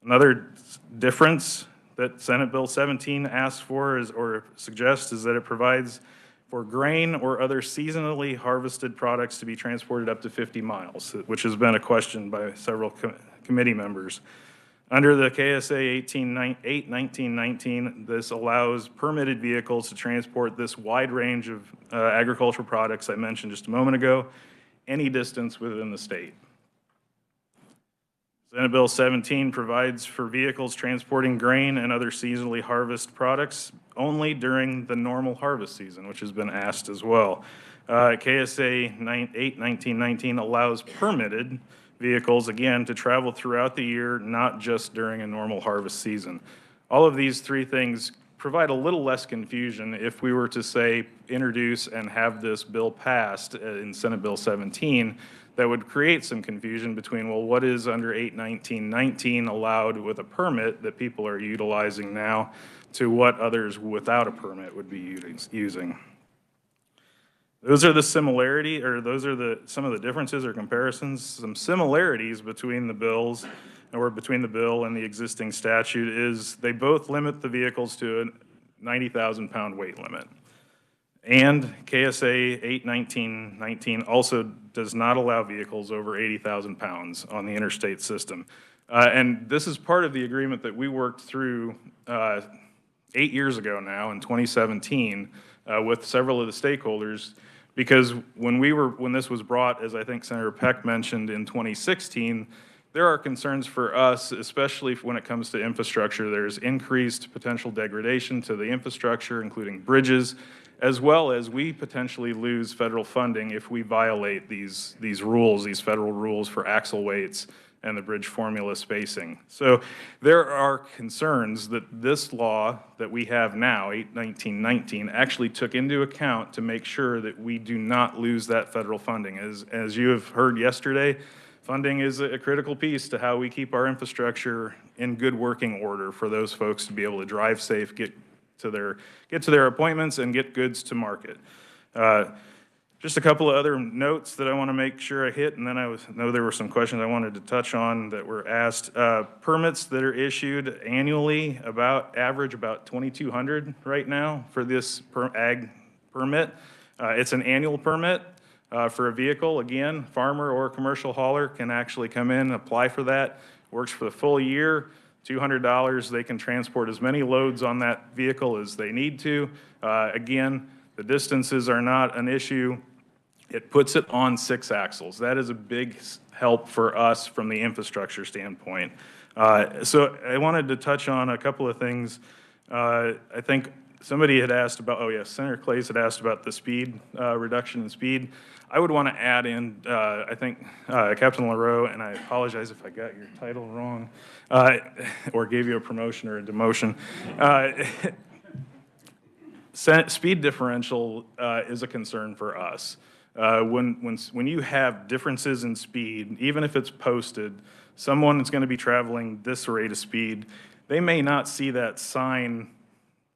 Another difference that Senate Bill 17 asks for or suggests is that it provides for grain or other seasonally harvested products to be transported up to 50 miles, which has been a question by several committee members. Under the KSA 81919, this allows permitted vehicles to transport this wide range of agricultural products I mentioned just a moment ago, any distance within the state. Senate Bill 17 provides for vehicles transporting grain and other seasonally harvested products only during the normal harvest season, which has been asked as well. KSA 8/1919 allows permitted vehicles, again, to travel throughout the year, not just during a normal harvest season. All of these three things provide a little less confusion if we were to, say, introduce and have this bill passed in Senate Bill 17. That would create some confusion between, well, what is under 8/1919 allowed with a permit that people are utilizing now to what others without a permit would be using. Those are the similarity, or those are some of the differences or comparisons. Some similarities between the bills, or between the bill and the existing statute, is they both limit the vehicles to a 90,000 pound weight limit. And KSA 8/1919 also does not allow vehicles over 80,000 pounds on the interstate system. And this is part of the agreement that we worked through 8 years ago now, in 2017, with several of the stakeholders, because when this was brought, as I think Senator Peck mentioned, in 2016, there are concerns for us, especially when it comes to infrastructure. There's increased potential degradation to the infrastructure, including bridges, as well as we potentially lose federal funding if we violate these rules, these federal rules for axle weights and the bridge formula spacing. So there are concerns that this law that we have now, 8/1919, actually took into account to make sure that we do not lose that federal funding. As you have heard yesterday, funding is a critical piece to how we keep our infrastructure in good working order for those folks to be able to drive safe, get to their appointments, and get goods to market. Just a couple of other notes that I want to make sure I hit, and then I know there were some questions I wanted to touch on that were asked. Permits that are issued annually average about 2,200 right now for this ag permit. It's an annual permit for a vehicle. Again, farmer or commercial hauler can actually come in and apply for that. Works for the full year. $200, they can transport as many loads on that vehicle as they need to. Again, the distances are not an issue. It puts it on 6 axles. That is a big help for us from the infrastructure standpoint. So I wanted to touch on a couple of things. I think somebody had asked about, oh yes, Senator Clays had asked about the speed, reduction in speed. I would want to add in, I think, Captain LaRoe, and I apologize if I got your title wrong, or gave you a promotion or a demotion. Speed differential is a concern for us. When you have differences in speed, even if it's posted, someone that's going to be traveling this rate of speed, they may not see that sign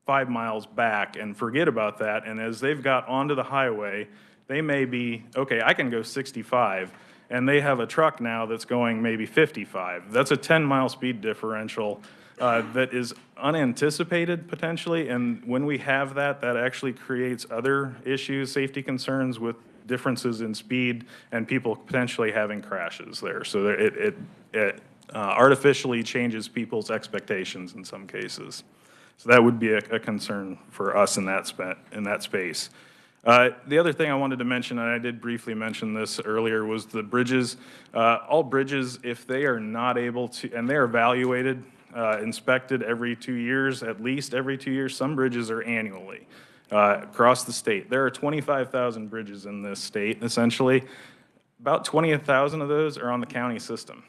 5 miles back and forget about that, and as they've got onto the highway, they may be, okay, I can go 65, and they have a truck now that's going maybe 55. That's a 10-mile speed differential that is unanticipated potentially, and when we have that actually creates other issues, safety concerns with differences in speed, and people potentially having crashes there. So it artificially changes people's expectations in some cases. So that would be a concern for us in that space. The other thing I wanted to mention, and I did briefly mention this earlier, was the bridges. All bridges, if they are not able to, and they are evaluated, inspected every 2 years, at least every 2 years. Some bridges are annually across the state. There are 25,000 bridges in this state, essentially. About 20,000 of those are on the county system.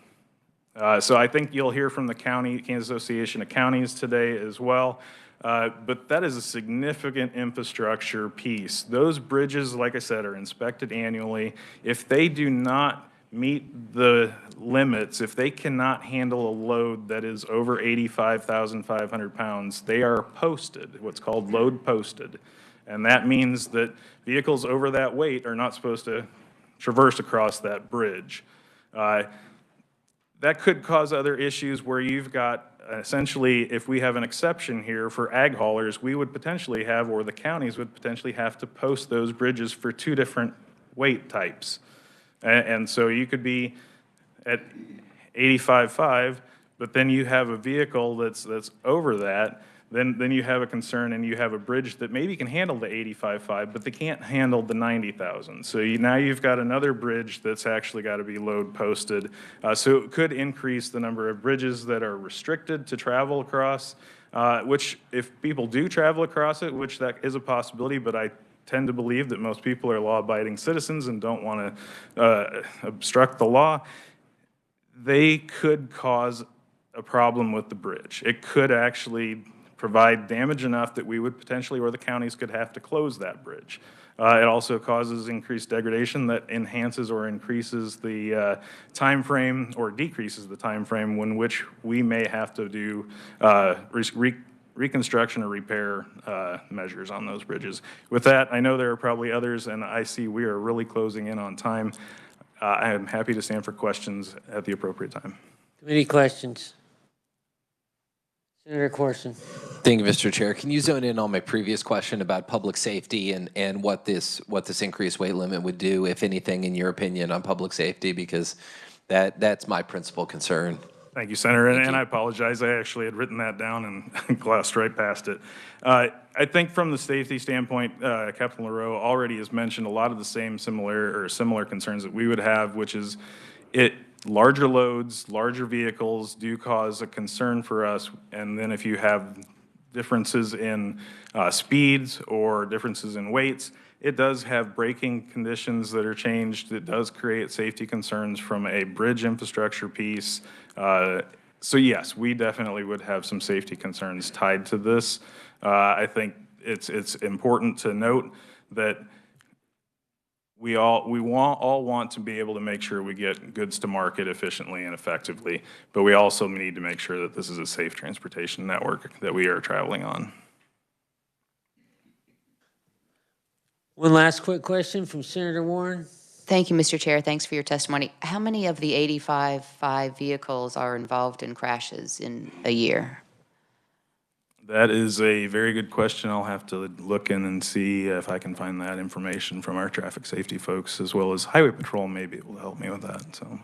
So I think you'll hear from the Kansas Association of Counties today as well. But that is a significant infrastructure piece. Those bridges, like I said, are inspected annually. If they do not meet the limits, if they cannot handle a load that is over 85,500 pounds, they are posted, what's called load posted. And that means that vehicles over that weight are not supposed to traverse across that bridge. That could cause other issues where you've got, essentially, if we have an exception here for ag haulers, we would potentially have, or the counties would potentially have to post those bridges for 2 different weight types. And so you could be at 85.5, but then you have a vehicle that's over that, then you have a concern, and you have a bridge that maybe can handle the 85.5, but they can't handle the 90,000. So now you've got another bridge that's actually got to be load posted. So it could increase the number of bridges that are restricted to travel across, which if people do travel across it, which that is a possibility, but I tend to believe that most people are law-abiding citizens and don't want to obstruct the law, they could cause a problem with the bridge. It could actually provide damage enough that we would potentially, or the counties could have to close that bridge. It also causes increased degradation that enhances or increases the time frame or decreases the time frame in which we may have to do reconstruction or repair measures on those bridges. With that, I know there are probably others, and I see we are really closing in on time. I am happy to stand for questions at the appropriate time. Committee questions? Senator Corson. Thank you, Mr. Chair. Can you zone in on my previous question about public safety and what this increased weight limit would do, if anything, in your opinion, on public safety? Because that's my principal concern. Thank you, Senator, and I apologize. I actually had written that down and glossed right past it. I think from the safety standpoint, Captain LaRoe already has mentioned a lot of the similar concerns that we would have, which is larger loads, larger vehicles do cause a concern for us, and then if you have differences in speeds or differences in weights, it does have braking conditions that are changed. It does create safety concerns from a bridge infrastructure piece. So yes, we definitely would have some safety concerns tied to this. I think it's important to note that we all want to be able to make sure we get goods to market efficiently and effectively, but we also need to make sure that this is a safe transportation network that we are traveling on. One last quick question from Senator Warren. Thank you, Mr. Chair. Thanks for your testimony. How many of the 85.5 vehicles are involved in crashes in a year? That is a very good question. I'll have to look in and see if I can find that information from our traffic safety folks, as well as Highway Patrol may be able to help me with that. So,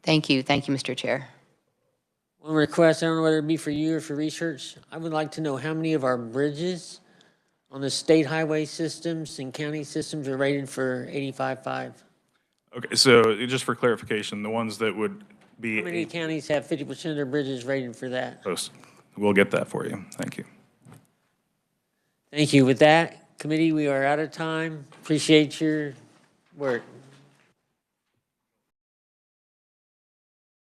Thank you. Thank you, Mr. Chair. One request, I don't know whether it be for you or for research. I would like to know how many of our bridges on the state highway systems and county systems are rated for 85.5. okay, so just for clarification, the ones that would be... How many counties have 50% of their bridges rated for that? We'll get that for you. Thank you. Thank you. With that, committee, we are out of time. Appreciate your work.